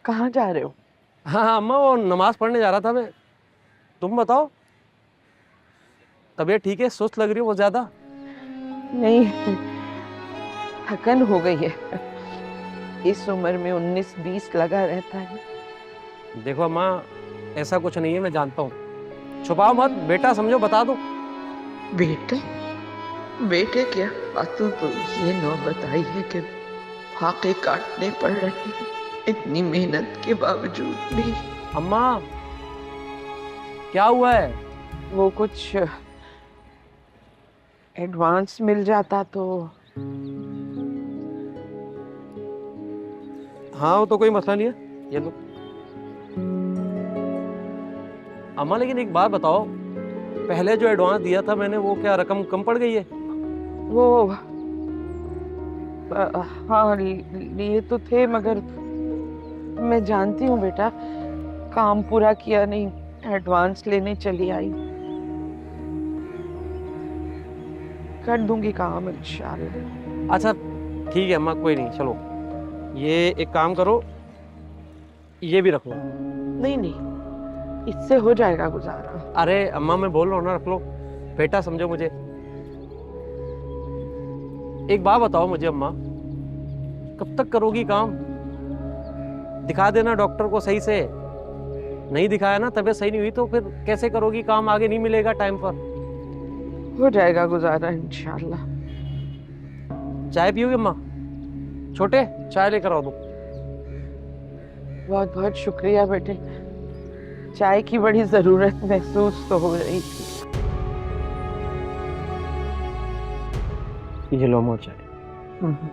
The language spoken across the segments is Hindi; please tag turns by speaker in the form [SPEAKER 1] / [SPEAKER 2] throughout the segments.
[SPEAKER 1] कहाँ जा रहे हो?
[SPEAKER 2] हाँ हाँ अम्मा, वो नमाज पढ़ने जा रहा था मैं। तुम बताओ, तबीयत ठीक है? सुस्त लग रही हो बहुत ज्यादा।
[SPEAKER 1] नहीं, थकन हो गई है। इस उम्र में 19-20 लगा रहता है।
[SPEAKER 2] देखो अम्मा, ऐसा कुछ नहीं है, मैं जानता हूँ। छुपाओ मत, बेटा समझो, बता दो।
[SPEAKER 1] बेटे? बेटे क्या बातों तो ये नौबत आई है कि फाके काटने पड़ रहे हैं इतनी मेहनत के बावजूद भी।
[SPEAKER 2] अम्मा, क्या हुआ है?
[SPEAKER 1] वो कुछ एडवांस मिल जाता तो।
[SPEAKER 2] हाँ, वो तो कोई मसला नहीं है, ये लो। अम्मा लेकिन एक बात बताओ, पहले जो एडवांस दिया था मैंने, वो क्या रकम कम पड़ गई है?
[SPEAKER 1] वो हाँ, लिए तो थे, मगर मैं जानती हूँ बेटा, काम पूरा किया नहीं, एडवांस लेने चली आई। कर दूंगी काम इंशाल्लाह।
[SPEAKER 2] अच्छा ठीक है अम्मा, कोई नहीं, चलो ये एक काम करो, ये भी रख लो।
[SPEAKER 1] नहीं नहीं, इससे हो जाएगा गुजारा।
[SPEAKER 2] अरे अम्मा, मैं बोल रहा हूँ ना, रख लो। बेटा समझो मुझे। एक बात बताओ मुझे अम्मा, कब तक करोगी काम? दिखा देना डॉक्टर को सही से। नहीं दिखाया ना, तबीयत सही नहीं हुई तो फिर कैसे करोगी काम? आगे नहीं मिलेगा टाइम पर।
[SPEAKER 1] हो जाएगा गुजारा इंशाल्लाह।
[SPEAKER 2] चाय पियोगे अम्मा? छोटे, चाय लेकर आओ दो।
[SPEAKER 1] बहुत बहुत शुक्रिया बेटे, चाय की बड़ी जरूरत महसूस तो हो रही थी।
[SPEAKER 2] ये लो अम्मा चाय।
[SPEAKER 1] हम्म।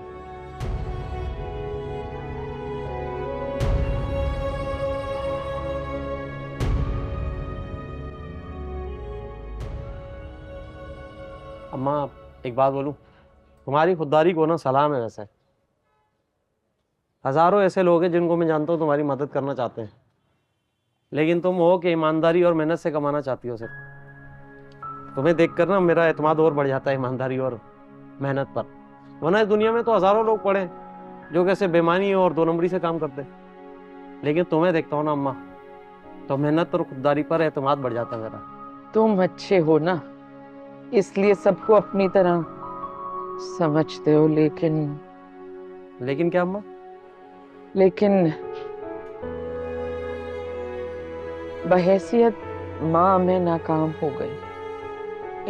[SPEAKER 2] अम्मा एक बात बोलूं, तुम्हारी खुददारी को ना सलाम है वैसे। हजारों ऐसे लोग हैं जिनको मैं जानता हूँ तुम्हारी मदद करना चाहते हैं, लेकिन तुम हो कि ईमानदारी और मेहनत से कमाना चाहती हो सिर्फ। तुम्हें देखकर ना मेरा एतमाद और बढ़ जाता है ईमानदारी और मेहनत पर। वरना इस दुनिया में तो हजारों लोग पड़े हैं जो कैसे बेईमानी और दो नंबरी से काम करते हैं, लेकिन तुम्हें देखता हूँ ना अम्मा, तो मेहनत और खुददारी पर एतमाद बढ़ जाता है मेरा।
[SPEAKER 1] तुम अच्छे हो ना, इसलिए सबको अपनी तरह समझते हो,
[SPEAKER 2] लेकिन क्या अम्मा?
[SPEAKER 1] लेकिन बहैसियत माँ मैं नाकाम हो गई।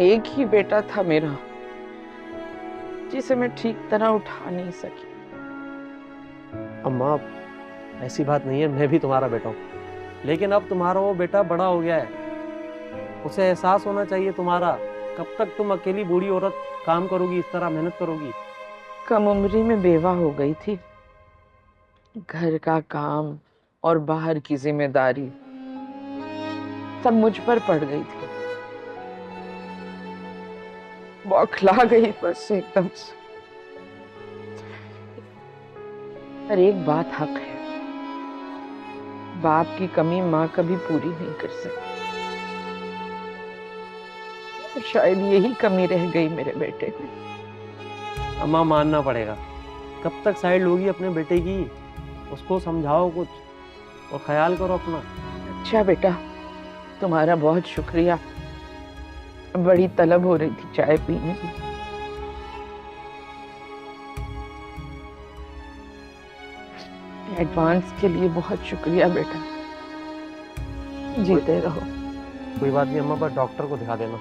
[SPEAKER 1] एक ही बेटा था मेरा, जिसे मैं ठीक तरह उठा नहीं सकी।
[SPEAKER 2] अम्मा ऐसी बात नहीं है, मैं भी तुम्हारा बेटा हूँ, लेकिन अब तुम्हारा वो बेटा बड़ा हो गया है, उसे एहसास होना चाहिए तुम्हारा। कब तक तुम अकेली बूढ़ी औरत काम करोगी, इस तरह मेहनत करोगी?
[SPEAKER 1] कम उम्री में बेवा हो गई थी, घर का काम और बाहर की जिम्मेदारी सब मुझ पर पड़ गई थी। बौखला गई बस एकदम से। पर एक बात हक है, बाप की कमी माँ कभी पूरी नहीं कर सकती। शायद यही कमी रह गई मेरे बेटे में।
[SPEAKER 2] अम्मा मानना पड़ेगा, कब तक साइड लोगी अपने बेटे की? उसको समझाओ कुछ और ख्याल करो अपना।
[SPEAKER 1] अच्छा बेटा, तुम्हारा बहुत शुक्रिया। बड़ी तलब हो रही थी चाय पीने की। एडवांस के लिए बहुत शुक्रिया बेटा, जीते रहो।
[SPEAKER 2] कोई बात नहीं अम्मा, पर डॉक्टर को दिखा देना।